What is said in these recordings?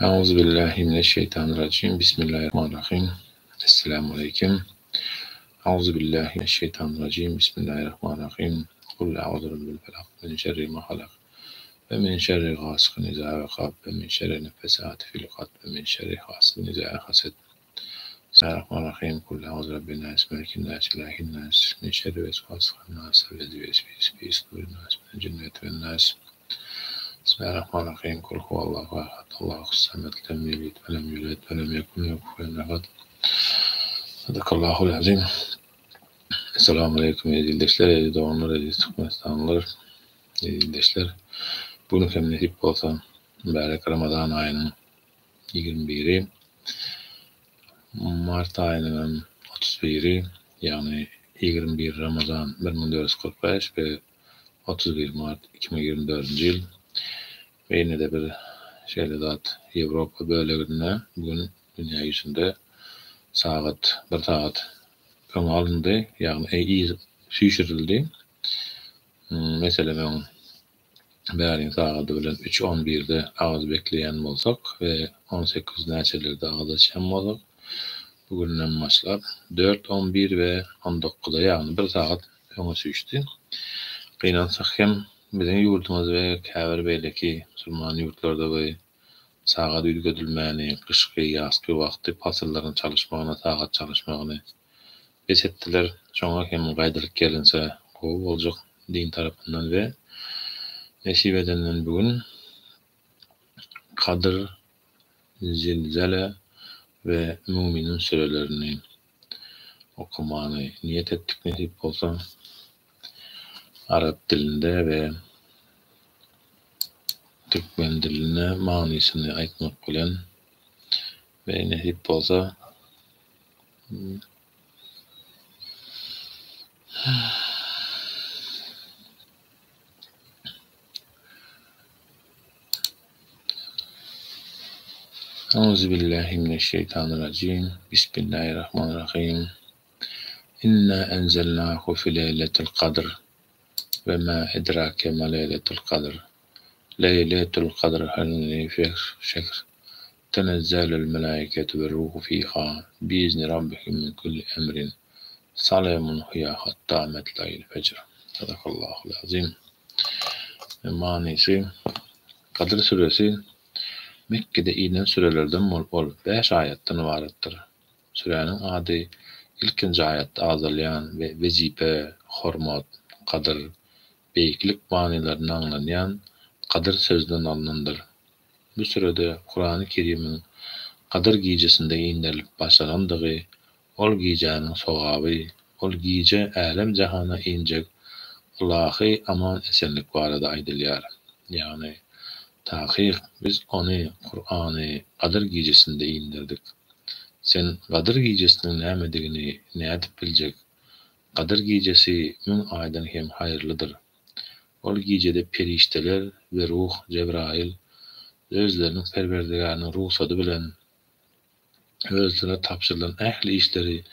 أعوذ بالله من الشيطان الرجيم. بسم الله الرحمن الرحيم. السلام عليكم. أعوذ بالله من الشيطان الرجيم. بسم الله الرحمن الرحيم. قل أعوذ برب الفلق من شر ما خلق ومن شر غاسق إذا وقب ومن شر النفاثات في العقد ومن شر حاسد إذا حسد. بسم الله الرحمن الرحيم. قل أعوذ برب الناس ملك الناس إله الناس من شر وسواس الناس الذي يوسوس في صدور الناس من الجنة والناس. بسم الله الرحمن الرحيم. قل هو الله أحد الله الصمد لم يلد ولم يولد ولم يكن له كفوا أحد. صدق الله العظيم. Esselamu Aleyküm edildeşler, doğanlar, edildeşler, edildeşler. Bugün hem nasip olsa, Mübarek Ramazan ayının 21'i, Mart ayının 31'i, yani 21 Ramazan 1445 ve 31 Mart 2024 yıl. Ve yine de bir zat Avrupa bölümünde bugün dünya yüzünde bir saat alındı, yani iyi şişirildi. Mesela ben bäriň saat bilen 3:11'de ağız bekleyen bolsak ve 18 näçelerde ağız açan bolsak, bugünden başlap 4:11 ve 19'da, yani bir saat öňe süýşdi. Gynansak hem biziň ýurtumyz we käbir beýleki musulman ýurtlarda we saat üýtgedilmäni, kışky, ýazky wagty pasyrlaryň çalışmagyna, saat çalışmagyny etdiler. Şoňa hem gaýdylyk gelinse gowy boljak din tarapyndan we nesip edenden bugün Kadir, Zilzale ve Müminin surelerini okumany niyet etdik. Nesip bolsa Arap dilinde ve Türkmen diline manysyny aýtmak bilen ve nesip bolsa Euzubillahimineşşeytanirracim. Bismillahirrahmanirrahim. İnna enzelnahu fi leyletil kadr ve ma edrake ma leyletul kadr. Leyletul kadr halni fi şehr. Tenezzelul melaiketu ve ruhu fiha biizni rabbihim min kulli emrin. Salamun hiya hatta matla'il fecr. Sadakallahul azim. Manisi Kadir suresi Mekke'de inen sürelerden olup 5 ayetden ibarettir. Sürenin ady ilkinji ayetde azalyan ve vezipe, hormat, kadir, beýiklik manylaryny aňlanýan kadir sözünden alınandyr. Bu sürede Kur'an-ı Kerim'in kadir gijesinde indirilip başlanandygy, ol gijanyň sogaby, ol gije alem jahana injek Allahy aman esenlik barada aýdylýar. Yani tahir biz onu Kur'an'ı Kadir gijesinde indirdik. Sen Kadir gijesinin nämedigini nädip biljek? Kadir gijesi müň aýdan hem haýyrlydyr. Ol gijede perişteler ve ruh Cebrail özleriniň Perwerdiganyň ruhsady bilen özlerine tapşyrylan ähli işleri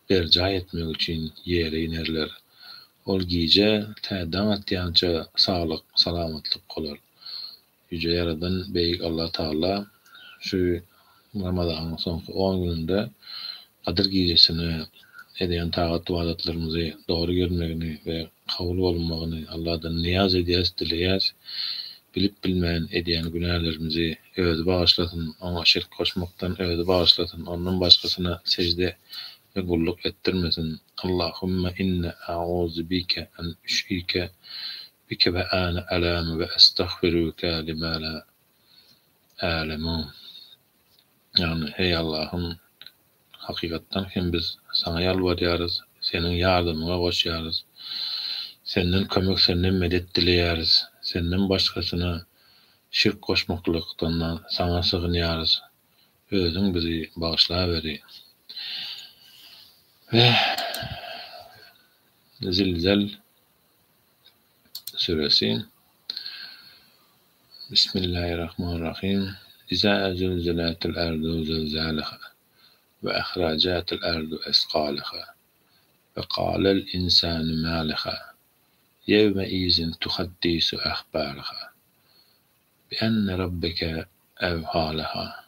berja etmek üçin ýere inerler. Ol gije täzeden atýança saglyk, salamatlyk bolar. Yüce Yaradan Beyik Allah Taala şu Ramazan'ın sonki 10 gününde Kadir gijesini edeýän taat ibadatlarymyzy dogry görmegini ve kabul bolmagyny Allah'dan niyaz edýäs, dileýäs. Bilip bilmän edýän günahlarymyzy özi bagyşlasyn, oňa şirk koşmakdan özi bagyşlasyn, ondan başgasyna secde ve gulluk etdirmesin. Allahumma inna a'uzu bike an üşrike bike ve ana alam ve estağfiruke lima la a'lemu. Yani hey Allah'ım, hakikattan hem biz sana yalvarýarys, senin yardımına goşýarys. Senden kömek, senden medet dileýärys. Senden başgasyna şirk koşmaklykdan sana sığınýarys. Özüň bizi bagyşlaýberi. Ve Zilzal suresi. Bismillahirrahmanirrahim. İza zelzelatil ardu zelzalaha ve ahrajatil ardu esqalaha ve qala'l insanu ma laha yevme izin tuhaddisu ahbaraha bi enne rabbeke ev halaha.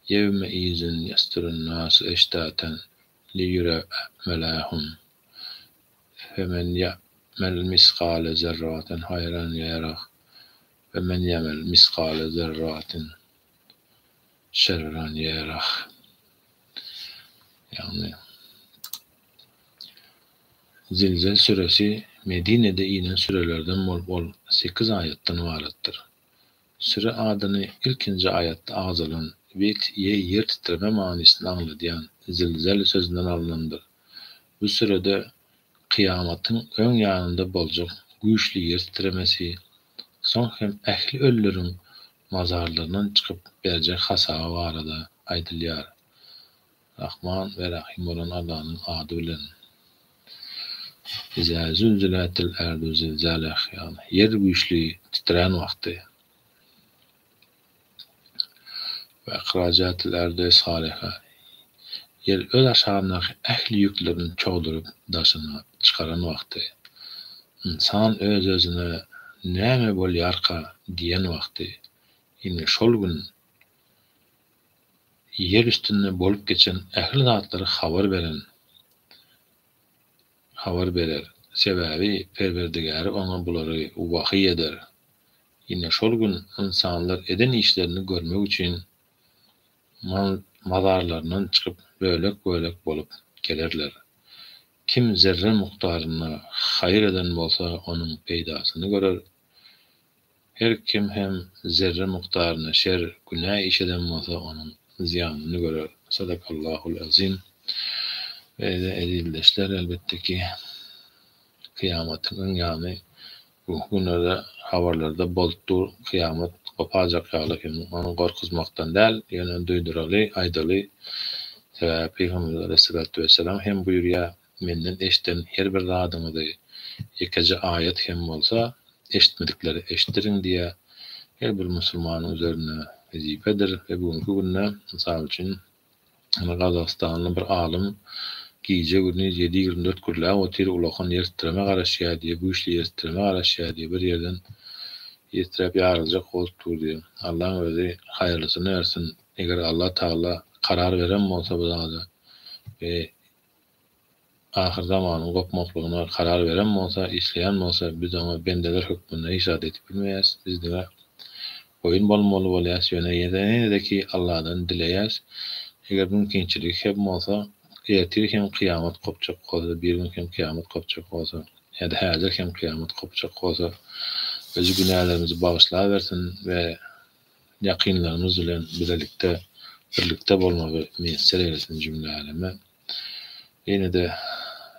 Yevme izin yasturun nasu eştaten li yure melahum. Femen ya'mel miskale zerraten hayran yarah. Ve men ya'mel miskale zerraten şerran yarah. Yani Zilzal suresi Medine'de inen sürelerden bol 8 ayetten ibarettir. Süre adını ilkinci ayette ağzalan yer titreme manisini anlayan zilzal sözünden alınandır. Bu sürede kıyamatın ön yanında bolacak güçlü yer titremesi, son hem ehli ölülerin mazarlarından çıkıp verecek hasaba barada aydılýar. Rahman ve Rahim olan Allah'ın adı bilen. İzâ zülzilatil erdu zilzâleha, yani yer güçlü titreyen vakti. Ve ikhracatil erdu esâleha, yer öz aşağındaki ehli yüklerini çoğdurup daşına çıkaran vakti. İnsan öz özüne näme bolýarka diyen vakti. Yine şol gün yer üstünde bolup geçen ehli zatları habar berer. Sebebi Perverdigari ona bulary wahy eder. Yine şol gün insanlar eden işlerini görmek için mazarlarından çıkıp bölek bolup gelerler. Kim zerre muhtarına hayır eden bolsa onun peydasyny görer. Her kim hem zerre muhtarına şer günah işeden bolsa onun ziyanyny görer. Sadakallahul azim. Ve de edildeşler elbette ki kıyamatın yani bu günlerde haberlerde boltur kıyamet kopacak ýaly onu gorkuzmaktan däl ýöne duýduraly aýdaly sebäp Peygamber aleyhissalatu vesselam hem buyurýar menden eşden her bir zadyňyzy ýekiji ayet hem bolsa eşitmedikleri eşitdirin diýe her bir musulmanyň üzerine wezifedir ve bugünkü günde mysal üçin Gazastanly bir alim gije günü 7-24 gürlä otyr ulakan yer titreme garaşýar diýe, güýçli yer titreme garaşýar diýe bir ýerden ýetirip ýarylacak bolupdyr diýe. Allahyň özi haýyrlysyny bersin. Eger Allah Taala karar beren bolsa bu zada we ahir zamanyň gopmaklygyna karar beren bolsa, isleýän bolsa biz ona bendeler hükmünde işaret edip bilmeýäs. Bizde oýun bolmaly bolýar, ýöne ýene-de Allahdan dileýäs. Eger mümkinçilik hep bolsa ertir hem kıyamet kopacak olsa, bir gün hem kıyamet kopacak olsa, ya da hazır hem kıyamet kopacak olsa, özü günahlarımızı bağışlayıversin ve yakınlarımız ile birlikte bolmagy müyesser eylesin cümle aleme. Yine de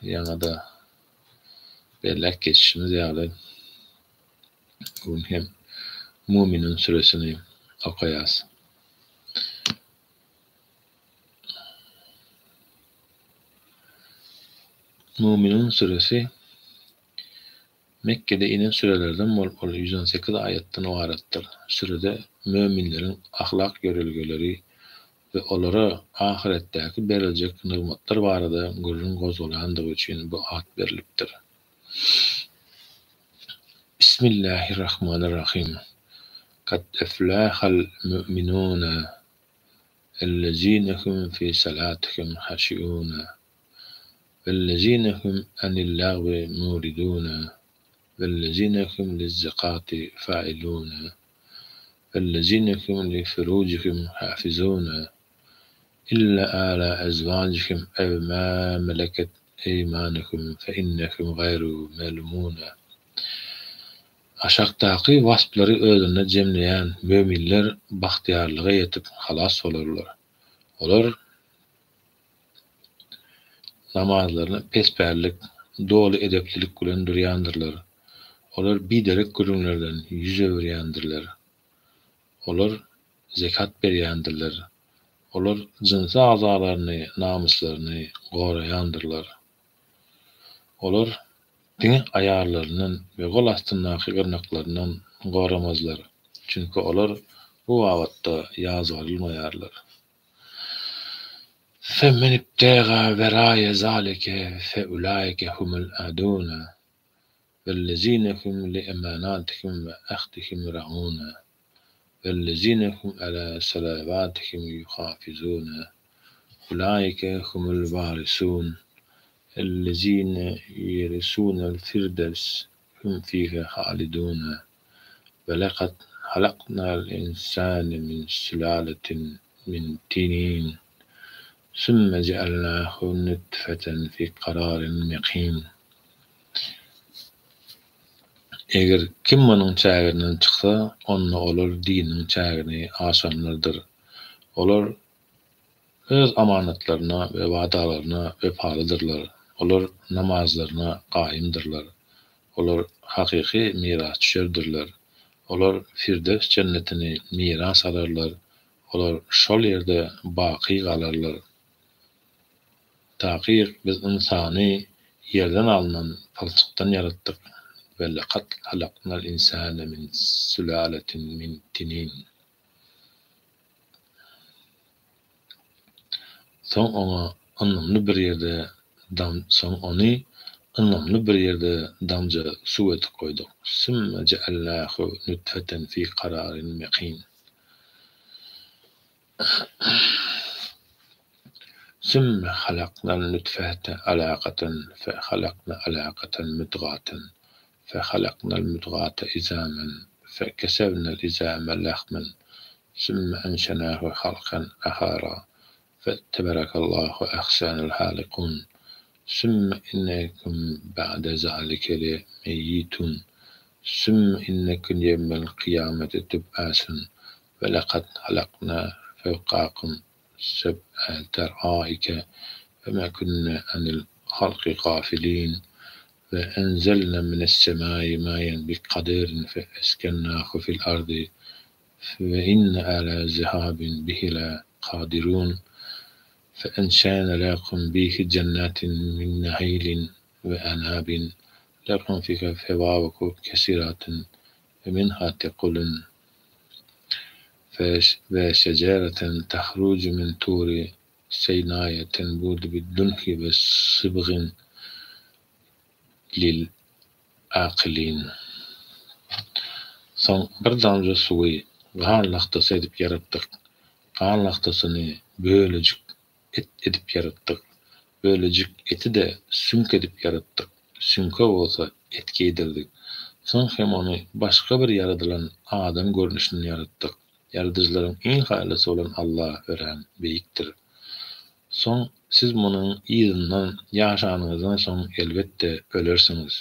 yana da bellek geçişimiz ýaly bugün hem Müminin suresini okaýas. Müminin suresi Mekke'de inen sürelerden bol 118 ayetten ibaretdir. Sürede müminlerin ahlak görülgeleri ve olara ahiretteki berilecek nimetler barada gurrun gozolandığı için bu ad verilipdir. Bismillahirrahmanirrahim. Kad eflahal müminune ellezine hum fi salatihim haşiune وَالَّذِينَ هُمْ عَنِ اللَّغْوِ مُعْرِضُونَ وَالَّذِينَ هُمْ لِلزَّكَاةِ فَاعِلُونَ وَالَّذِينَ هُمْ لِفُرُوجِهِمْ حَافِظُونَ إِلَّا عَلَى أَزْوَاجِهِمْ أَوْ مَا مَلَكَتْ أَيْمَانُهُمْ فَإِنَّهُمْ غَيْرُ مَلُومُونَ. Aşağıdaki vasıfları özüne cemleyen müminler bahtiyarlığa yetip halas olurlar. Olar namazlarını pesperlik, doğru edeplilik bilen durýandyrlar. Olar biderek gürümlerden yüz öwürýändirler. Olar zekat berýändirler. Olar jinsy azalaryny, namuslaryny goraýandyrlar. Olar din aýarlarynyň we gol astyndaky gyrnaklarynyň goramazlar. Çünki olar bu wagtda ýazgylmaýarlar. فَمَنِ ابْتَغَى وَرَاءَ ذَلِكَ فَأُولَئِكَ هُمُ الْعَادُونَ وَالَّذِينَ هُمْ لِأَمَانَاتِهِمْ وَعَهْدِهِمْ رَاعُونَ والذين هم على صلواتهم يحافظون أولئك هم الوارثون الذين يرثون الفردوس هم فيها خالدون ولقد خلقنا الإنسان من سلالة من طين ثم جعلناه نطفة في قرار مقيم. Eger kim munun çägirinden çyksa, onda olar diniň çägirini aşanlardyr. Olar öz amanatlaryna we wagdalaryna wefalıdyrlar. Olar namazlaryna gaýymdyrlar. Olar hakyky miras düşerdirler. Olar Firdevs cennetini miras alarlar. Olar şol ýerde baky galarlar. Takyr biz insany ýerden alynan palçykdan yaratdyk. وَلَقَدْ خَلَقْنَا الْإِنْسَانَ مِنْ سُلَالَةٍ مِنْ طِينٍ. Soň onu ynymly bir ýerde damja suw etip goýduk. Sümme ce'alnâhu nutfeten fî qararin meqîm. ثم خلقنا النطفة علقة فخلقنا علقة مضغة فخلقنا المضغة عظاما فكسونا العظام لحما ثم أنشأناه خلقا آخر فتبارك الله أحسن الخالقين. ثم إنكم بعد ذلك لميتون ثم إنكم يوم القيامة تبعثون ولقد خلقنا فوقكم سبع طرائق وما كنا عن الخلق غافلين وأنزلنا من السماء ماء بقدر فأسكناه في الأرض وإن على ذهاب به لقادرون فأنشأنا لكم به جنات من نخيل وأعناب لكم فيها فواكه كثيرة ومنها تأكلون وشجرة تخرج من طور سيناء تنبت بالدهن والصبغ للعاقلين. Soň bir damja suwy gaýlakdasy edip yaratdyk. Gaýlakdasyny bölecik edip yaratdyk. Bölecik eti de sünk edip yaratdyk. Sünke bolsa etke edirdik. Soň hem onu başga bir yaradylan adam görnüşinde yaratdyk. Yaradyjylaryň iň haýrlysy bolan Allah gören beýikdir. Soň siz munyň ýyzyndan ýaşanyňyzdan soň elbetde ölersiňiz.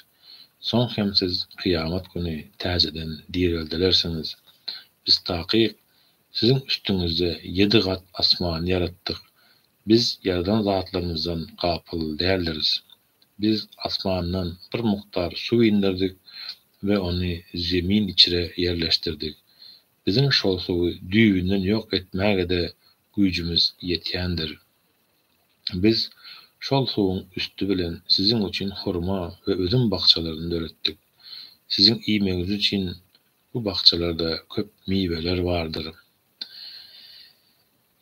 Soň hem siz kıyamet günü täzeden dirildilersiniz. Biz takyk sizin üstüňizde 7 gat asman yaratdyk. Biz ýaradan zatlarymyzdan gapyl däldiris. Biz asmandan bir muktar suw indirdik we onu zemin içine yerleştirdik. Bizim şol suwy düýbünden ýok etmäge de güýjümiz ýetýändir. Biz şol suwun üstü bilen sizin üçin hurma we özüm bakçalaryny döretdik. Sizin iýmegiz üçin bu bakçalarda köp miweler bardyr.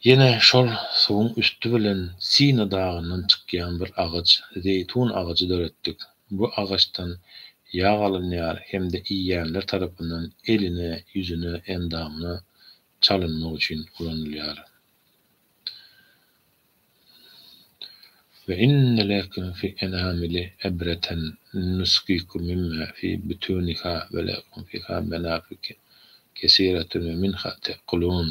Yine şol suwun üstü bilen Sina dağyndan çykýan bir agaç, zeytun agacı döretdik. Bu agaçdan ýağ alynýar hemde iýýänler tarapyndan eline, ýüzüne, endamyna çalynmak üçin kullanylýar. وإن لكم في الأنعام لعبرة نسقيكم مما في بطونها ولكم فيها منافع كثيرة ومنها تأكلون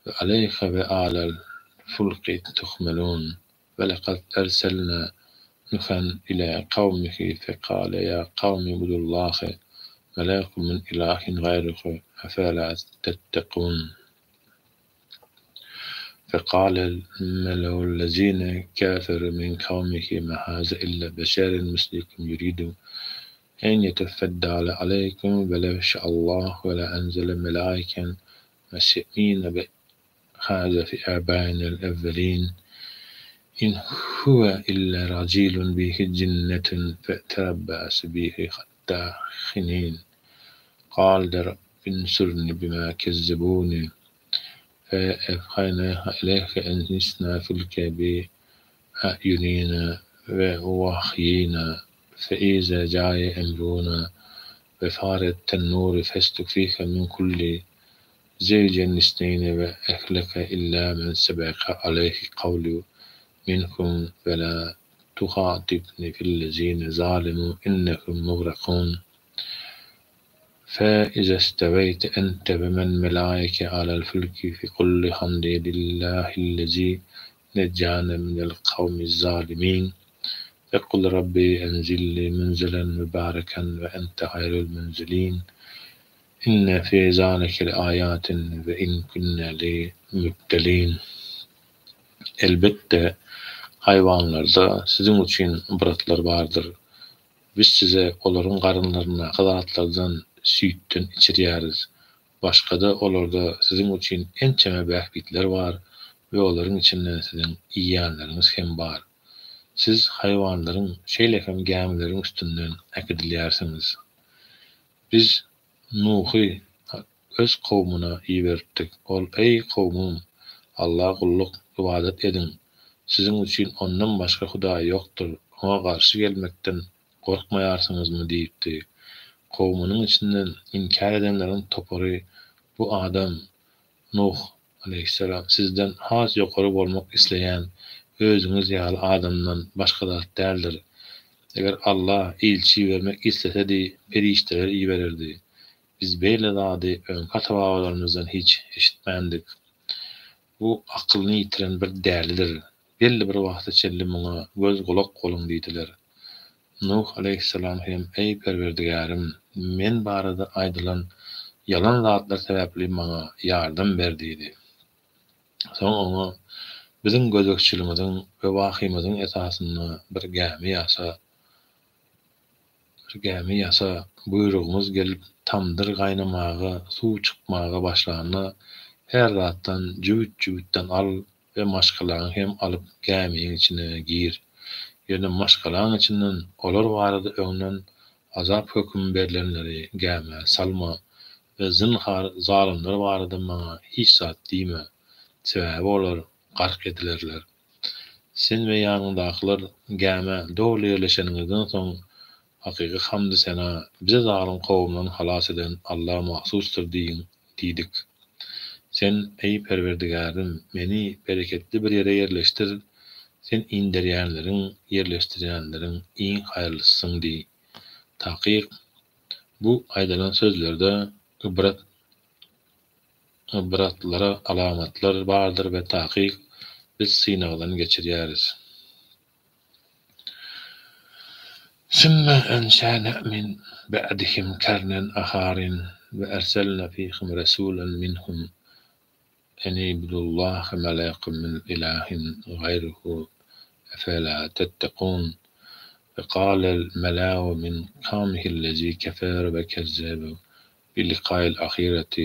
وعليها وعلى الفلك تحملون ولقد أرسلنا نوحا إلى قومه فقال يا قوم اعبدوا الله ما لكم من إله غيره أفلا تتقون. فقال الملأ الذين كفروا من قومه ما هذا إلا بشر مثلكم يريد أن يتفضل عليكم ولو شاء الله ولأنزل ملائكة مسيئين بهذا في آبائنا الأولين إن هو إلا رجل به جنة فتربص به حتى حين قال رب انصرني بما كذبوني فأوحينا إليك أن اصنع الفلك بأعيننا ووحينا فإذا جاء أمرنا وفارت التنور فاسلك فيها من كل زوجين اثنين وأهلك إلا من سبق عليه قول منكم فلا تخاطبني في الذين ظالموا إنهم مغرقون فإذا استويت أنت ومن ملائك على الفلك فقل الحمد لله الذي نجانا من القوم الظالمين فقل ربي أنزل لي منزلا مباركا وأنت خير المنزلين إن في ذلك الآيات وإن كنا لمبتلين. Elbette hayvanlarda sizin için ibretler vardır. Biz size onların karınlarına kadaratlardan süýtten içirýäris. Başkada olarda sizin için en çeme bähbitler var ve onların içinden sizin iýýänleriniz hem bar. Siz hayvanların şeýlekem gämilerin üstünden äkidilýärsiňiz. Biz Nuhy öz kowmuna iýerdik. Ol ey kowmum, Allah'a kulluk ibadet edin. Sizin için ondan başka Huda yoktur. Ona karşı gelmekten korkmayarsınız mı deyipdi. Kowmunun içinden inkar edenlerin topory bu adam Nuh aleyhisselam sizden has ýokary bolmak isleýän özüňiz ýaly adamdan başga zat däldir. Eger Allah ilçi vermek istesedi perişteler iýerirdi. Biz beýle zady öňki ata-babalarymyzdan hiç eşitmendik. Bu akylyny ýitiren bir dälidir. Belli bir wagtda çelli muňa göz gulak bolun diýdiler. Nuh aleyhisselam hem ey Perwerdigarim, men barada aýdylan yalan zatlar sebäpli maňa ýardam ber diýdi. Soň oňa biziň gözekçiligimiziň we wahymyzyň esasyny bir gämi ýasa buyrugymyz gelip tamdyr gaýnamagy, suw çykmagy başlany her zatdan jüwüt-jüwütden al ve maşgalaň hem alyp gämiň içine gir. Ýöne maşgalaň içinden olar barada öňden azap höküm berilenleri gäme salma ve zinhar zalimler barada maňa hiç zat diýme. Sebäbi olar gark edilerler. Sen we ýanyndakylar gäme dowly ýerleşeningizden soň hakyky hamdy sena bize zalim kowmdan halas eden Allah'a mahsusdur diýdik. Sen ey Perwerdigarim, meni bereketli bir ýere ýerleştir. Sen indirýänleriň, ýerleşdirýänleriň iň haýrlysysyň diýdi. Takyk bu aýdylan sözlerde ibratlara alamatlar bardyr we takyk biz synagdan geçirýäris. ثم أنشأنا من بعدهم قرنا آخرين وأرسلنا فيهم رسولا منهم أن اعبدوا الله ما لكم من إله غيره أفلا تتقون فقال الملأ من قومه الذي كفر وكذب بلقاء الآخرة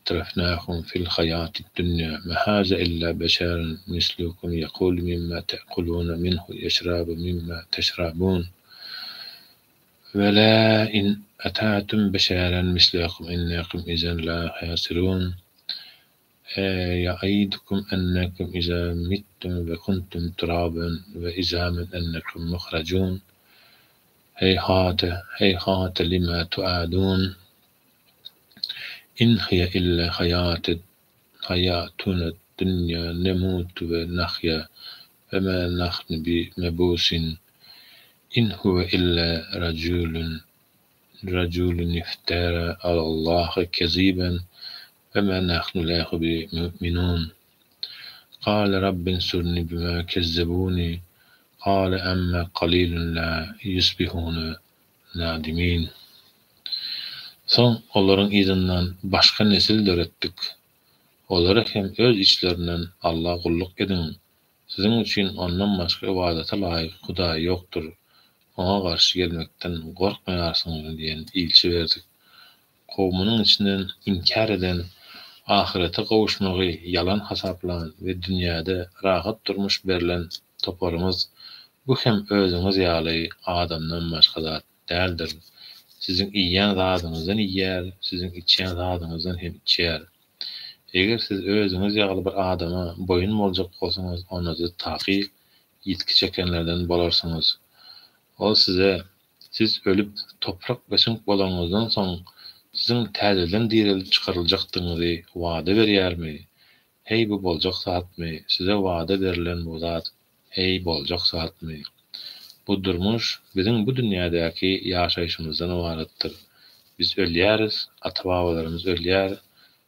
وأترفناهم في الحياة الدنيا ما هذا إلا بشر مثلكم يأكل مما تأكلون منه ويشرب مما تشربون ولا إن أتعتم بشرا مثلكم إنكم إذا لا خاسرون يعيدكم أنكم إذا متم وكنتم ترابا وعظاما أنكم مخرجون هيهات لما توعدون إن هي إلا حياتنا الدنيا نموت ونحيا وما نحن بمبعوثين إن هو إلا رجل افترى على الله كذبا وما نحن له بمؤمنون قال رب انصرني بما كذبوني قال أما قليل لا يصبحون نادمين. Son olaryň izinden başka nesil döretdik. Olara hem öz içlerinden Allah'a kulluk edin. Sizin için ondan başka ibadete laýyk Huda yoktur. Ona karşı gelmekten korkmayarsınız diyen ilçi verdik. Kowmunun içinden inkar eden, ahirete kavuşmagy yalan hasaplan ve dünyada rahat durmuş berilen toparymız bu hem özüňiz ýaly adamdan başga zat däldir. Sizin iýýän zadyňyzdan iýýär, sizin içýän zadyňyzdan hem içýär. Eger siz özüňiz ýaly bir adama boyun boljak bolsaňyz, onuňy takyk ýitki çekenlerden bolarsyňyz. Ol size siz ölüp toprak beşink bolanyňyzdan soň Siziň täzeden dirilip çykaryljakdyňyzy wada berýärmi? Hey, bu boljak zatmy? Size wada berilen bu zat hey boljak zatmy? Bu durmuş biziň bu dünýädäki ýaşaýşymyzdan ibaretdir. Biz ölýäris, ata-babalarymyz ölýär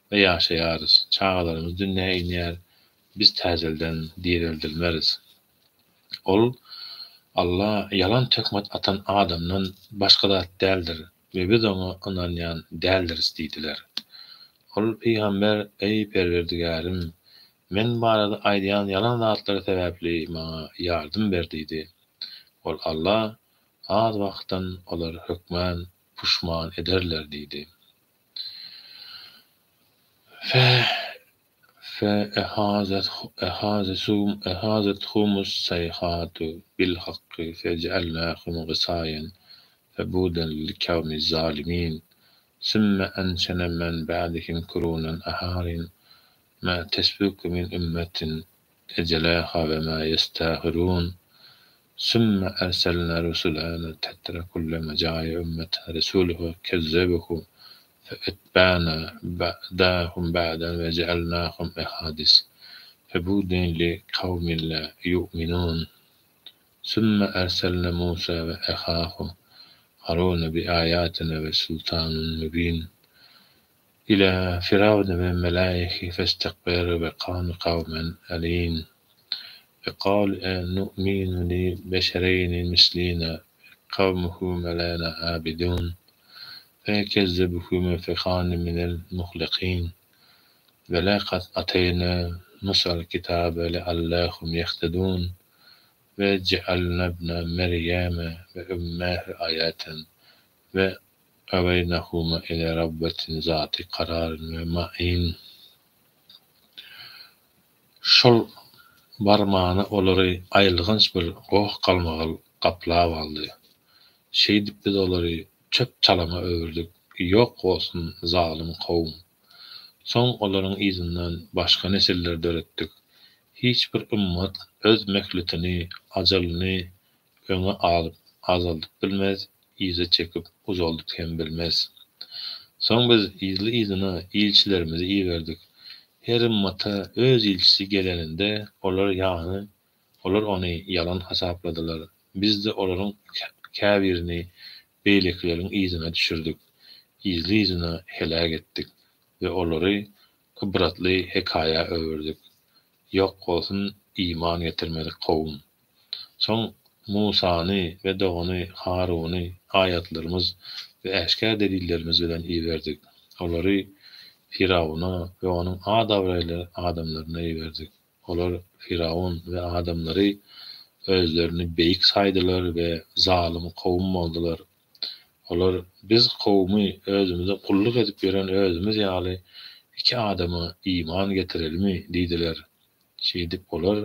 we ýaşaýarys. Çagalarymyz dünýäge inýär. Biz täzelden dirildilmeriz. Ol Allah yalan tökmet atan adamdan başga zat däldir we biz oňa inanýan däldiris diýdiler. Ol peýgamber ey Perwerdigarim, men barada aýdýan yalan zatlary sebäpli maňa ýardym ber diýdi. Ol Allah az wagtdan olar hökmän puşman ederler diýdi. فأخذتهم الصيحة بالحق فجعلناهم غثاء فبودا للقوم الظالمين ثم أنشأنا من بعدهم قرونا آخرين ما تسبق من أمة أجلها وما يستأخرون ثم أرسلنا رسلنا تترى كلما جاء أمة رسوله كذبه فأتبعنا بعدهم بعدا وجعلناهم أحاديث فبودا لقوم لا يؤمنون ثم أرسلنا موسى وأخاه هارون بآياتنا وسلطان مبين إلى فرعون وملائكته فاستكبروا وكانوا قوما عالين فقال نؤمن لبشرين مثلنا قومهما لنا عابدون فكذبوهما فكانوا من المهلكين ولقد آتينا موسى الكتاب لعلهم يهتدون وجعلنا ابن مريم وأمه آية وأويناهما إلى ربوة ذات قرار ومعين. Şol barmağına olary aýylgynç bir goh galmagal gaplap aldy. Şeýdip biz olary çöp çalama öwürdük. Ýok bolsun zalim kowum. Soň olaryň izinden başga nesiller döretdik. Hiç bir ümmet öz meklitini, ajalyny öňe alyp azaldyp bilmez, ize çekip uzaldyp hem bilmez. Soň biz izli izine ilçilerimizi iýerdik. Her ümmete öz ilçisi geleninde olar ony yalan hasapladylar. Biz de olaryň käbirini beýlekleriň izine düşürdik. Izli izine helak etdik we olary ibratly hekaýa öwürdik. Ýok bolsun iman getirmedik kowum. Soň Musany we dogany Haruny ayatlarymız we äşkär delillerimiz bilen iýerdik. Olary Firavuna we onuň adamlaryna iýerdik. Olar Firavun we adamlary özlerini beýik saýdylar we zalim kowum boldylar. Olar biz kowmy özümize kulluk edip beren özümiz ýaly iki adama iman getirelim diýdiler. Şeýdip olar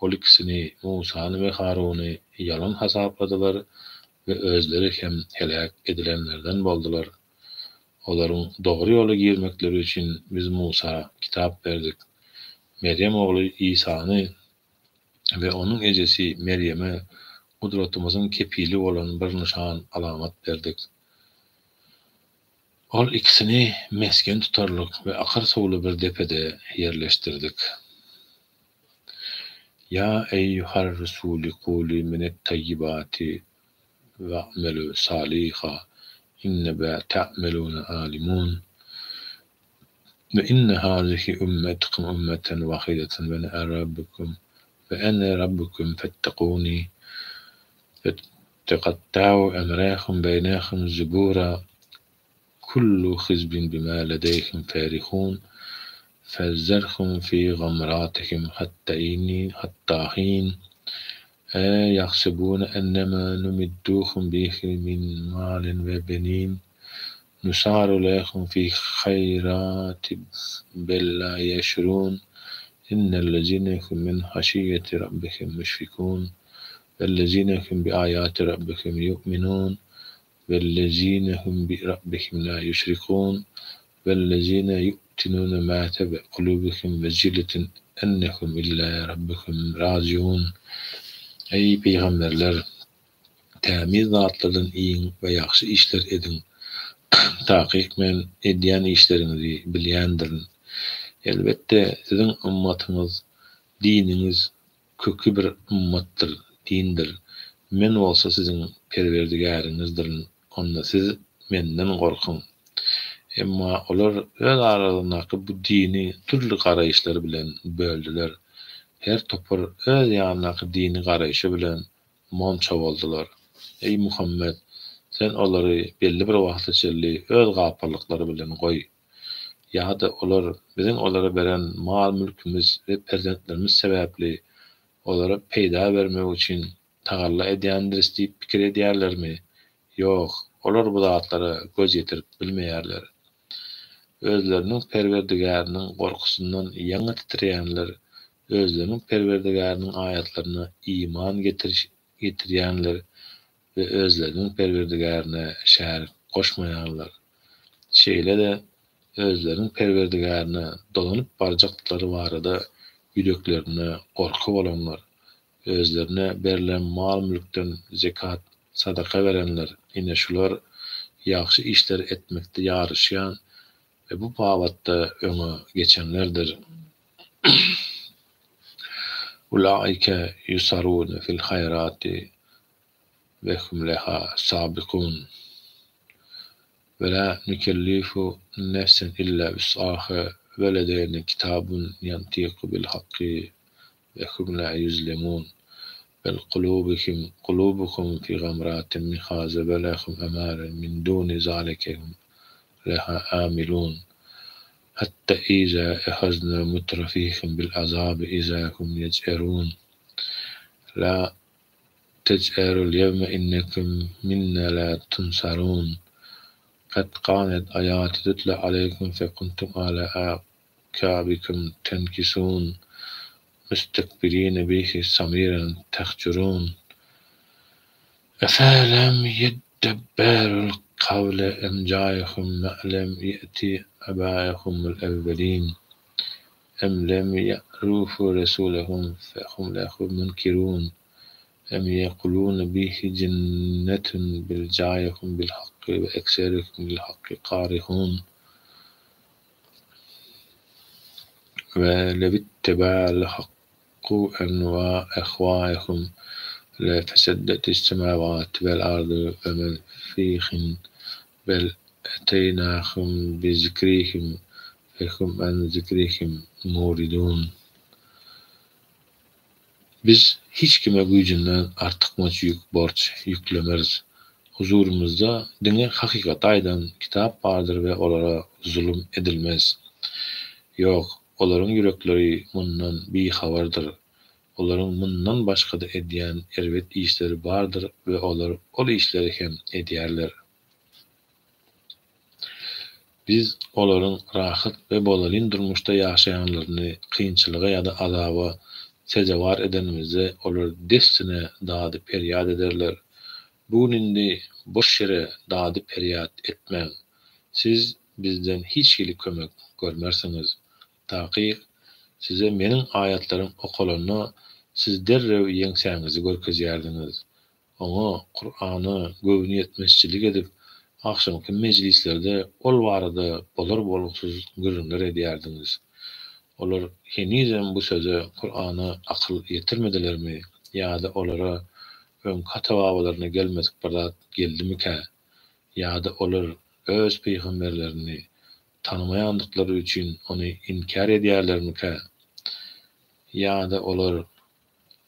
ol ikisini Musany we Haruny yalan hasapladylar we özleri hem helak edilenlerden boldular. Olaryň dogry ýola girmekleri üçin biz Musa kitap berdik. Meryem ogly İsany we onuň ejesi Meryeme kudratymyzyň kepili bolan bir nişan alamat berdik. Ol ikisini mesken tutarlyk we akyr sowly bir depede ýerleşdirdik. Ya eyyuhar rasuli quli minet tayyibati ve amelu saliha innebe ta'meluna alimun ve inne hazihi ummetukum ummeten vahideten ve ana rabbukum fettekuni فتقطعوا أمرهم بينهم زبورا كل حزب بما لديهم فرحون فذرهم في غمراتهم حتى حين يحسبون أنما نمدهم به من مال وبنين نسارع لهم في خيرات بل لا يشعرون إن الذين هم من خشية ربهم مشفقون والذين هم بآيات ربهم يؤمنون والذين هم بربهم لا يشركون والذين يؤتنون ما تبع قلوبهم وجلة أنهم إلا ربهم راجعون. Ey peygamberler, temiz zatlardan iyin ve yaxşı işler edin. Taqiq men edýän işlerinizi bilýändirin. Elbetde sizin ummatyňyz, dininiz kökü bir ummatdyr, dindir. Men bolsa siziň perwerdigaryňyzdyr. Onda siz menden gorkun. Emma olar öz aralaryndaky bu dini türlü garaýyşlar bilen böldüler. Her topar öz ýanynaky dini garaýşy bilen monça boldular. Ey Muhammed, sen olary belli bir wagt içerli öz gapyrlyklary bilen goý. Ýa-da olar biziň olara beren mal mülkimiz we perzentlerimiz sebäpli olara peýda bermek üçin tagalla edýändir diýip pikir edýärlermi? Ýok, olar bu zatlara göz ýetirip bilmeýärler. Özleriniň perwerdigarynyň gorkusundan ýaňa titirýänler, özleriniň perwerdigarynyň aýatlaryna iman getirýänler we özleriniň perwerdigaryna şärik goşmaýanlar. Şeýle-de özleriniň perwerdigaryna dolanyp barjaklary barada ýüreklerine gorku bolanlar, özlerine berilen mal mülkden zekat, sadaka berenler, ine şular ýaxşy işler etmekde ýarışýan ve bu babatda öňe geçenlerdir. Ulaike yusarun fil hayrati ve hum leha sabiqun. Ve la nukellifu nefsen illa vus'aha ve ledeyne kitabun yantiqu bil haqqi ve hum la yuzlemun. Bel qulubukum fi gamratin min haza ve lahum amara min duni zalikehum leha amilun. Hatta iza ehazna mutrafihim bil azabi iza hum yec'erun. La tec'erul yevme innekum minna la tunsarun. قد كانت آياتي تتلى عليكم فكنتم على أعقابكم تنكسون مستكبرين به سميرا تخجرون أفلم يدبروا القول أم جاءهم ما لم يأتي آباءهم الأولين أم لم يعرفوا رسولهم فهم له منكرون أم يقولون به جنة بل جاءهم بالحق وأكثرهم للحق كارهون ولو اتبع الحق أهواءهم لفسدت السماوات والأرض ومن فيهن بل أتيناهم بذكرهم فهم عن ذكرهم موردون. Biz hiç kime güýjünden artykmaç ýük borç ýüklemeriz. Huzurumuzda diňe hakykat aýdan kitap bardyr we olara zulüm edilmez. Ýok, olaryň ýürekleri mundan bihabardyr. Olaryň mundan başga-da edýän erwet işleri bardyr we olar ol işleri hem edýärler. Biz olaryň rahat we bolalyn durmuşda ýaşaýanlaryny kynçylyga ýa-da azaba sejawar edenimizde olar destine dady peryat ederler. Bu nindi boş yere dady peryat etmän. Siz bizden hiç hili kömek görmersiňiz. Taqiq size meniň aýatlarym okulanyna siz derrew ýeňsäňizi görkezýärdiňiz. Oňa Qur'any göwni etmezçilik edip akşamky mejlislerde ol barada bolar bolgusyz gürrünler edýärdiňiz. Olar henizem bu söze Qur'any akyl ýetirmedilermi? Ýa-da olara ön katawabalaryna gelmedik bir zat geldimika? Ýa-da olar öz peýgamberlerini tanımayandıkları üçin onu inkar edýärlermika? Ýa-da olar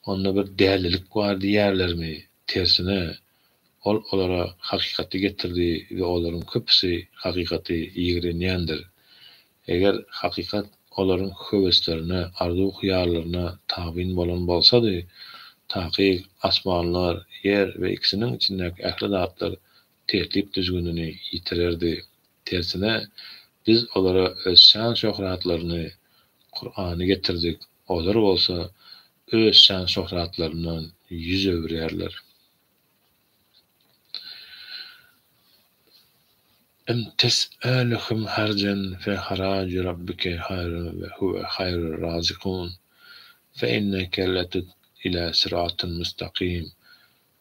onda bir dälilik bar diýärlermi? Tersine ol olara hakykaty getirdi we olaryň köpüsi hakykaty ýigrenýändir. Eger hakykat olaryň höweslerine, arzu hyýallaryna tabyn bolan bolsady, taqiq asmanlar, yer we ikisiniň içindäki ähli zatlar tertip düzgünini ýitirerdi. Tersine biz olara öz şan şöhratlaryny Qur'any getirdik. Olar bolsa öz şan şöhratlarynyň ýüz öwürýärler. Em tes'aluhum harjan fe haracu rabbike hayrun ve huve hayrur razikun fe inneke letut ila sıratın müstakim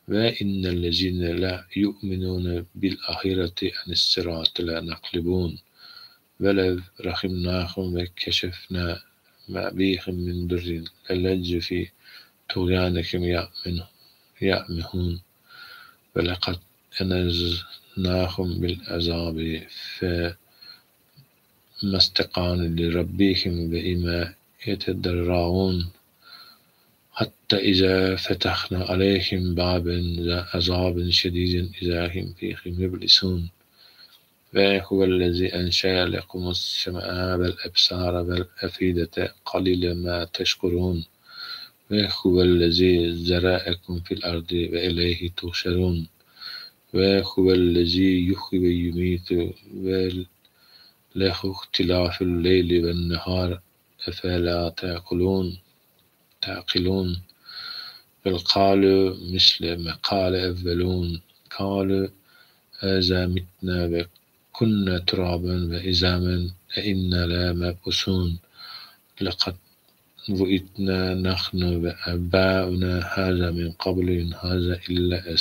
وإن الذين لا يؤمنون بالآخرة عن الصراط لنقلبون ولو رحمناهم وكشفنا ما بهم من ضر للجوا في طغيانهم يعمهون ولقد أنذرناهم بالعذاب فما استكانوا لربهم وإما يتضرعون حتى إذا فتحنا عليهم بابا ذا عذاب شديد إذا هم فيه مبلسون وهو الذي أنشأ لكم السماء والأبصار والأفئدة قليلا ما تشكرون وهو الذي زرعكم في الأرض وإليه تحشرون وهو الذي يحيي ويميت وله اختلاف الليل والنهار أفلا تعقلون بل قالوا مثل ما قال أولون قالوا هذا متنا وكنا ترابا وعظاما أئنا لمبعوثون لقد وئتنا نحن وآباؤنا هذا من قبل إن هذا إلا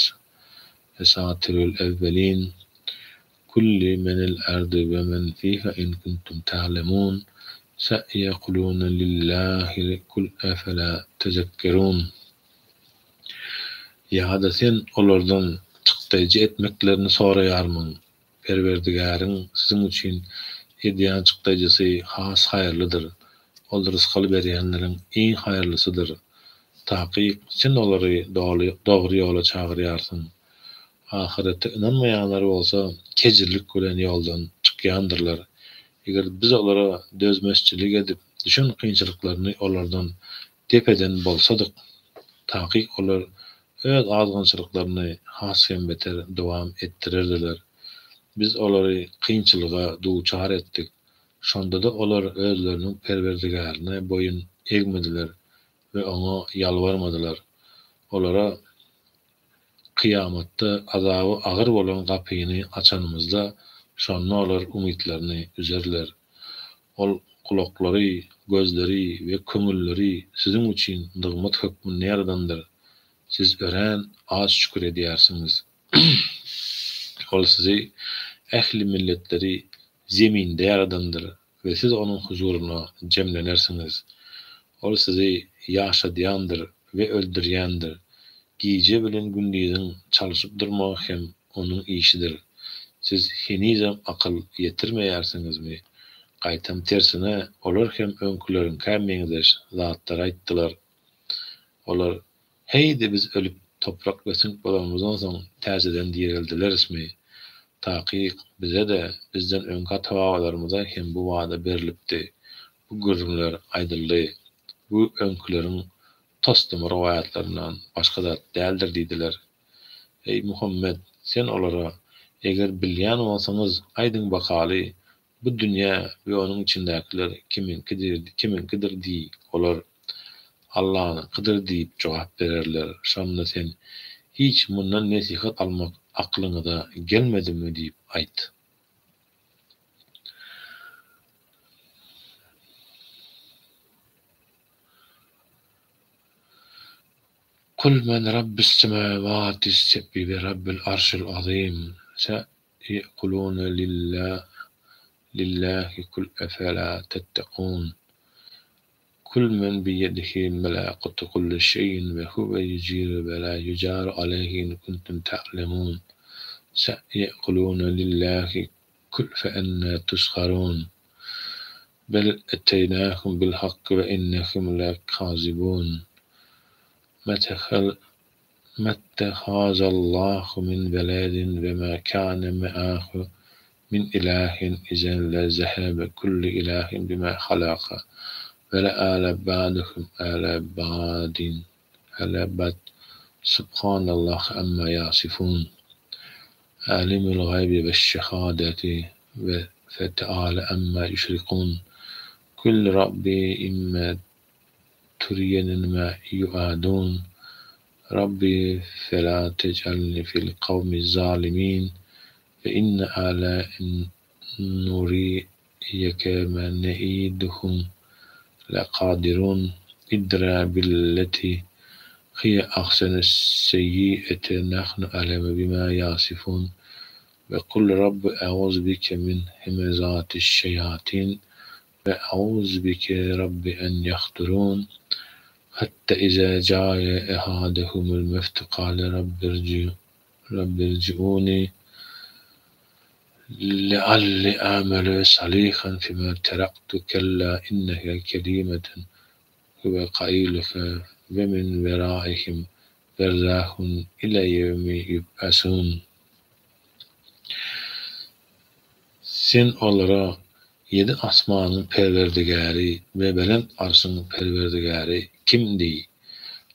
أساطير الأولين كل من الأرض ومن فيها إن كنتم تعلمون سيقولون لله قل أفلا تذكرون Ya da sen olardan çıktıcı etmeklerini sorayarmın. Perverdigarın sizin için hediýan çıktıcısı has hayırlıdır. Ol rızkalı berýänleriň iň hayırlysıdır. Takyk sen olary dogry ýola çagyrýarsyň. Ahirete inanmaýanlar bolsa kejirlik bilen ýoldan çykýandyrlar. Eger biz olara dözmezçilik edip düşün kynçylyklaryny olardan tepeden bolsadyk, takyk olar öz azgynçylyklaryny hasyn beter dowam ettirirdiler. Biz olary kynçylyga duçar etdik. Şonda da olar özleriniň perwerdigaryna boyun egmediler we oňa ýalbarmadylar. Olara kıyamatda azaby agyr bolan gapyny açanymyzda şonda olar umytlaryny üzerler. Ol kulaklary, gözleri we köňülleri sizin üçin nygmat hökmüni ýaradandyr. Siz ören az şükür edýärsiňiz. Ol sizi ähli milletleri zeminde ýaradandyr we siz onuň huzuryna jemlenersiňiz. Ol sizi ýaşadýandyr we öldürýändir. Gije bilen gündüziň çalyşyp durmak hem onuň işidir. Siz henizem akyl ýetirmeýärsiňizmi? Gaýtam tersine olar hem öňkülerin kämmeňiz zatlar aýtdylar. Olar heýdi biz ölüp toprak we sünk bolamyzdan soň täzeden dirildilerismi? Takyk bize de bizden öňki atabalarymyza hem bu wada berilipdi. Bu gözümler aýdyldy. Bu öňküleriň tosdum rowayatlaryndan başga zat däldir diýdiler. Ey Muhammed, sen olara eger bilýän bolsaňyz aýdyň bakaly bu dünýä we onuň içindekiler kiminkidir diýip olar Allah'ınkydyr diýip jogap bererler. Şonda sen hiç mundan nesihat almak aklyňyza gelmedimi diýip aýt. Kul men rabbis semawati s-seb'i ve rabbil arşil azim. Seyekulune lillahi kul efela tettekûn. كل من بيده ملائكة كل شيء وهو يجير ولا يجار عليه إن كنتم تعلمون سيقولون لله كل فأنا تسخرون بل أتيناهم بالحق وإنهم لكاذبون ما اتخذ الله من ولد وما كان معه من إله إذا لذهب كل إله بما خلق ولا بعضهم على بعض سبحان الله عما يصفون عالم الغيب والشهادة فتعالى عما يشركون كل ربي إما ترين ما يعادون ربي فلا تجعلني في القوم الظالمين فإن على نريك ما نعيدهم لقادرون ادرى بالتي هي أحسن السيئة نحن أعلم بما يصفون وقل رب أعوذ بك من همزات الشياطين وأعوذ بك رب أن يحضرون حتى إذا جاء أحدهم الموت قال رب ارجعوني لعلي أعمل صالحا فيما تركت كلا إنها كلمة هو قائلها ومن ورائهم برزخ إلى يوم يبعثون. Sen olara yedi asmanın perverdigari ve belent arsının perverdigari kimdi?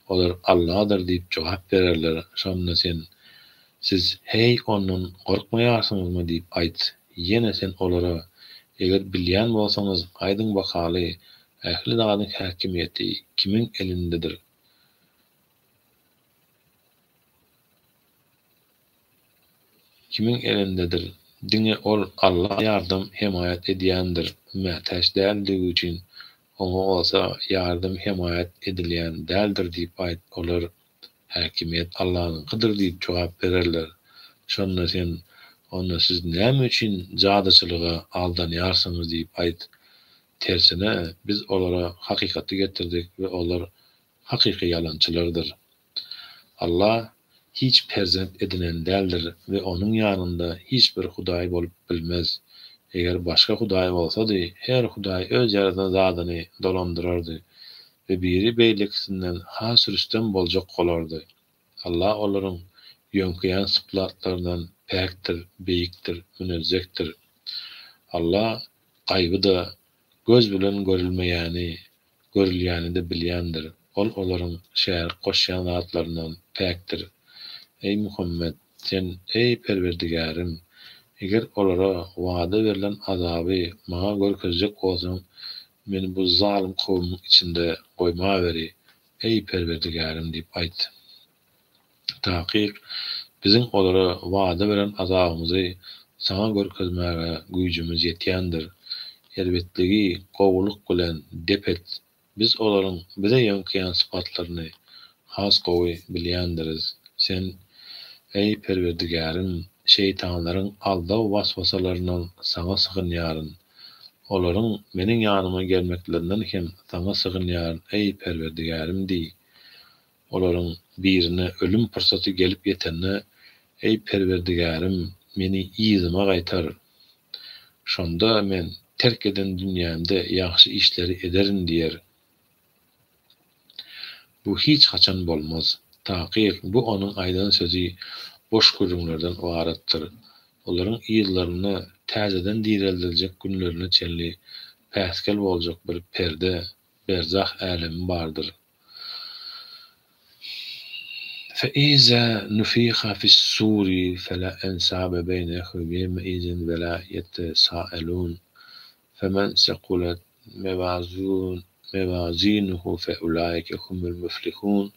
Olar Allah'dır deyip cevap verirler. Sonra sen siz hey onun korkmayarsınız mı deyip ayt. Yine sen olara eger bilýän bolsaňyz aýdyň bakaly ähli dadyň häkimiýeti kimin elindedir? Kimin elindedir? Diňe ol Allah ýardym himayet edýändir. Mätäş däldi üçin oňa bolsa ýardym himayet edilýän däldir diýip aýt. Olar häkimiýet Allahyňkydyr diýip jogap bererler. Şonda sen onda siz näme üçin jadyçylyga aldanýarsyňyz diýip aýt. Tersine biz olara hakykaty getirdik we olar hakyky ýalançylardyr. Allah hiç perzent edinen däldir we onuň ýanynda hiç bir hudaý bolup bilmez. Eger başga hudaý bolsady, her hudaý öz ýaradan zadyny dolandyrardy we biri beýlekisinden has rüstem boljak bolardy. Allah olaryň ýönküýän syplatlaryndan päkdir, beýikdir, münezzehdir. Allah gaýbyda göz bilen görülmeýäni, görülýäni de bilýändir. Ol olaryň şäher goşýan zatlaryndan päkdir. Ey Muhammed, sen ey Perwerdigarim, eger olara wada berilen azaby maňa görkezjek bolsaň, meni bu zalim kowmyň içinde goýma beri, ey Perwerdigarim diýip aýt. Takyk biziň olara wada beren azabymyzy saňa görkezmäge güýjümiz ýetýändir. Elbetligi gowuluk bilen depet biz olaryň bize ýönküýän sypatlaryny has gowy bilýändiriz. Sen ey Perwerdigarim, şeytanlaryň aldaw waswasalaryndan saňa sygynýaryn. Olaryň meniň ýanyma gelmeklerinden hem saňa sygynýaryn ey Perwerdigarim diýi. Olaryň birine ölüm pursaty gelip ýetende ey Perwerdigarim meni ýyzyma gaýtar. Şonda men terk eden dünýämde ýaxşy işleri ederin diýer. Bu hiç haçan bolmaz. Takyk bu onuň aýdan sözi boş gürümlerden ibaretdir. Olaryň ýyllaryny täzeden direldirecek günlerini çelli päskel boljak bir perde, berzah alemi bardyr. فإذا نفخ في الصور فلا أنساب بينهم يومئذ ولا يتساءلون فمن ثقلت موازينه فأولئك هم المفلحون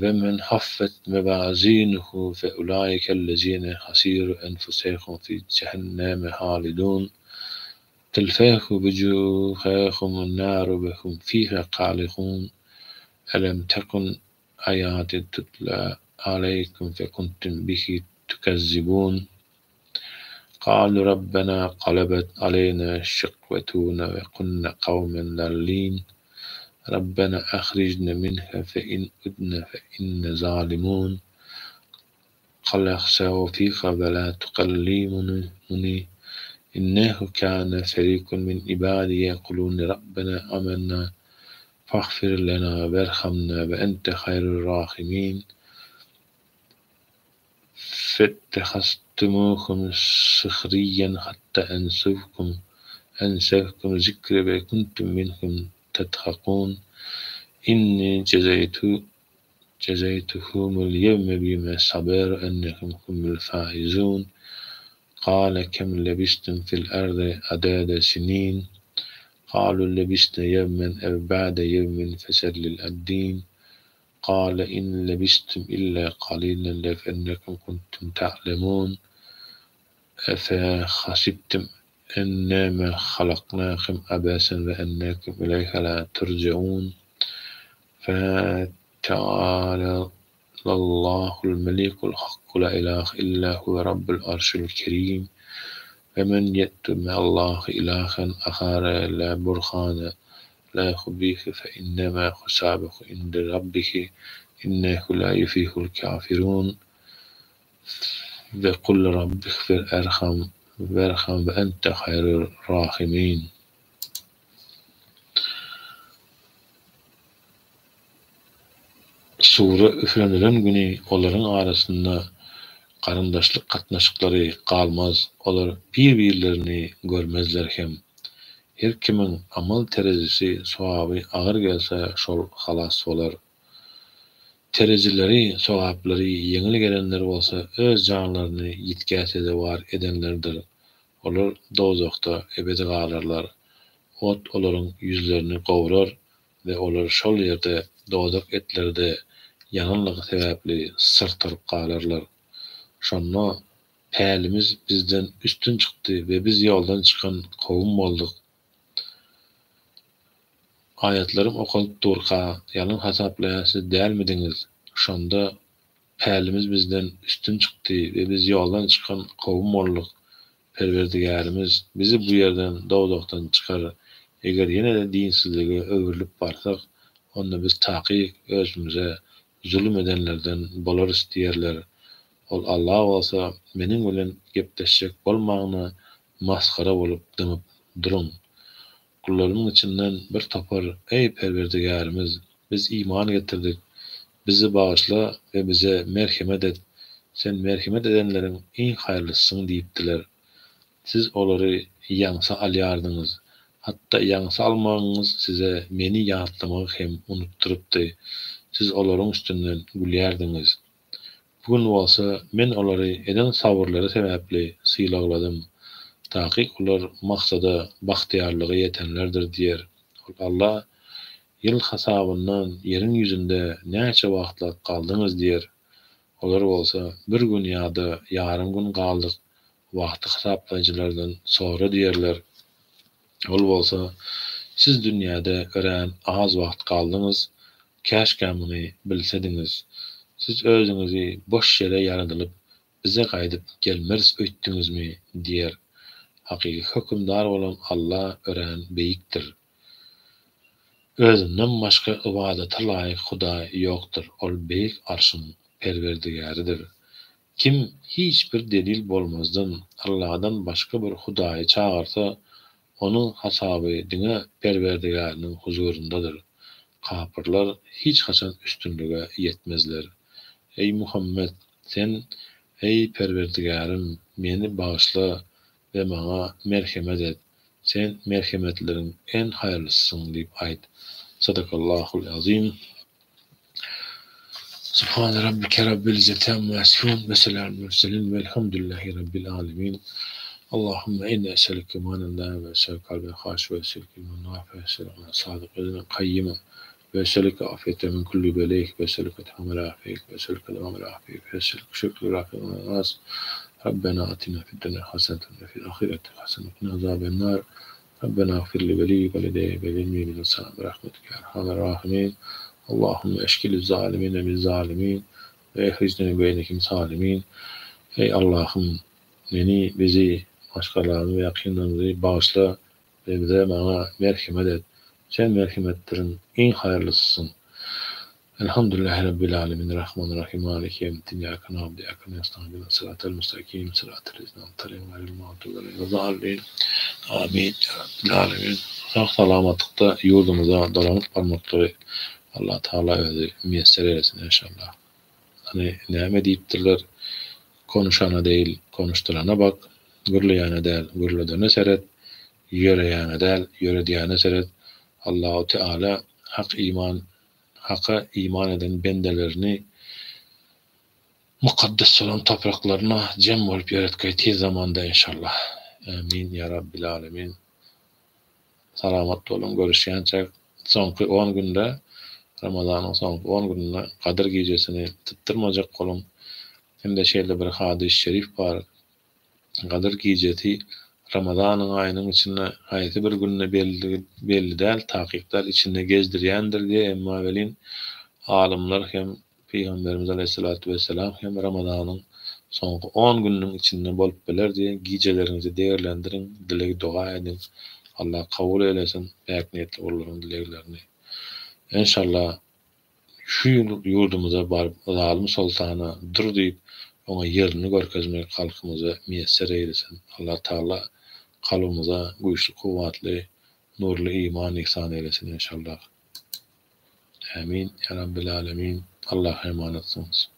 ومن خفت موازينه فأولئك الذين خسروا أنفسهم في جهنم خالدون تلفح وجوههم النار وهم فيها خالدون ألم تكن آياتي تتلى عليكم فكنتم به تكذبون قالوا ربنا غلبت علينا شقوتنا وكنا قوما ضالين ربنا أخرجنا منها فإن عدنا فإنا ظالمون قال اخسئوا فيها ولا تكلموني إنه كان فريق من عبادي يقولون ربنا آمنا فاغفر لنا وارحمنا وأنت خير الراحمين فاتخذتموهم سخريا حتى أنسوكم ذكري وكنتم منهم تضحكون إني جزيتهم اليوم بما صبروا أنهم هم الفائزون قال كم لبثتم في الأرض عدد سنين قالوا لبثنا يوما أو بعد يوم فاسأل العادين قال إن لبثتم إلا قليلا لأنكم كنتم تعلمون أفحسبتم أنما خلقناكم عبثا وأنكم إليه لا ترجعون تعالى الله الملك الحق لا إله إلا هو رب العرش الكريم ومن يتبع الله إلها آخر لا برهان لا خبيه فإنما حسابه عند ربه إنه لا يفلح الكافرون وقل رب اغفر وارحم وأنت خير الراحمين. Sura üflenilen güni olaryň arasynda garyndaşlyk gatnaşyklary galmaz, olar bir-birlerini görmezler hem. Her kimiň amal terezisi sowaby agyr gelse şol halas bolar. Terezileri, sowaplary yeňil gelenler bolsa öz janlaryny ýitkäse de war edenlerdir. Olar dozakda ebedi galarlar. Ot olaryň ýüzlerini gowrar we olar şol ýerde dozak etlerde yananlygy sebäpli syrtyryp galarlar. Şonda pälimiz bizden üstün çykdy we biz ýoldan çykan kowum boldyk. Ayetlerim okulyp durka, ýalyn hasaplaýasy dälmidiňiz? Şonda pälimiz bizden üstün çykdy we biz ýoldan çykan kowum boldyk. Perwerdigarimiz bizi bu ýerden dowdakdan çykar. Eger ýene-de dinsizlige öwrülip barsak, onda biz taky özümize zulüm edenlerden bolarys diýerler. Ol Allah bolsa meniň bilen gepleşjek bolmagyna maskara bolup dymyp durun. Kullaryň içinden bir topar: "Ey Perwerdigarimiz, biz iman getirdik. Bizi bagyşla we bize merhemet et. Sen merhemet edenleriň iň haýrlysysyň" diýipdiler. Siz olary ýaňsa alýardyňyz. Hatda ýaňsa almagyňyz size meni ýatlamagy hem unutturupdy. Siz olaryň üstünden gülýärdiňiz. Bugün bolsa men olary eden sabrlary sebäpli sylagadym. Taky olar maksada bahtiýarlygy ýetenlerdir diýer. Allah ýyl hasabyndan ýeriň ýüzünde näçe wagtlar galdyňyz diýer. Olar bolsa bir gün ýa-da ýarym gün galdyk. Wagty hasaplaýjylardan sonra diýerler. Ol bolsa siz dünýäde görän az wagt galdyňyz. Käşke muny bilsediňiz. Siz özüňizi boş ýere ýaradylyp bize gaýdyp gelmez öýtdiňizmi diýer. Hakyky hökümdar bolan Allah ören beýikdir. Özünden başga ibadata laýyk Huda ýokdur. Ol beýik arşyň perwerdigaridir. Kim hiç bir delil bolmazdan Allah'dan başka bir Hudaýy çağırsa, onun hasaby diňe perwerdigariniň huzurundadyr. Kapyrlar hiç haçan üstünlüge yetmezler. Ey Muhammed, sen ey Perwerdigarim meni bagyşla we maňa merhemet et. Sen merhemetleriň en haýrlysysyň diýip aýt. Sadakallahul azim. Subhan rabbike rabbil izzati amma yasifun ve selamun murselin velhamdülillahi rabbil alamin. Allahümme inne eselike manillah ve esel kalbe haş ve eselike munafe ve eselike sadık edine kayyime ve eselike afiyete min kulli beleyk ve eselike tamel afiyek ve eselike tamel afiyek ve eselike şükrü afiyek ve nas. Rabbena atina fid dunya haseneten ve fil ahireti haseneten ve azaben nar. Rabbena gfir li veli ve lideyhi ve lilmi min insan ve rahmetike erhamer rahimin. Allahümme eşkili zalimine min zalimin ve ehrizne beynekim salimin. Ey Allah'ım, beni, bizi, başkalarını ve yakınlarımızı bağışla ve bize bana merhamet et. Sen merhametlerin en hayırlısısın. Elhamdülillahi Rabbil alemin, Rahmanirrahim, Maliki yevmiddin, İyyâke na'budu ve İyyâke nestaîn, sıratal müstakîm, sıratal lezîne en'amte aleyhim, gayril mağdûbi aleyhim ve zâllîn. Amin ya Rabbil alemin. Sağ salamatlıkta yurdumuza dolanıp barmakları Allah Teala özü müyesser eylesin inşallah. Hani näme diýipdirler? Konuşana değil, konuşturana bak. Gürleyene değil, gürledene seret. Yöreyene değil, yörediyene seret. Allahu Teala haka iman eden bendelerini mukaddes olan topraklarına cem olup yaratgay tez zamanda inşallah. Amin ya Rabbil alemin. Salamat olun, görüşýänçek. Soňky 10 günde Ramazanyň soňky 10 gününe Kadir gecesini tutturmajak bolun. Hem de şeýle bir hadis şerif bar. Kadir gecesi Ramazanyň aýynyň içinde haýsy bir günne belli däl, takyplar içinde gezdirýändir diye emma welin Alymlar hem Peýgamberimiz Aleyhissalatu vesselam hem Ramazanyň soňky 10 günniň içinde bolup biler diye gijelerinizi degirlendirin, dilegi dua edin. Allah kabul eylesin bäk niýetli olaryň dileglerini. İnşallah şu ýurdumyza baryp zalim sultana dur diýip oňa ýerini görkezmek halkymyza müýesser eýlesin. Allah taala kalbymyza güýçli, kuwatly, nurly iman ihsan eylesin inşallah. Amin ya rabbil alamin. Allah'a emanetsiniz.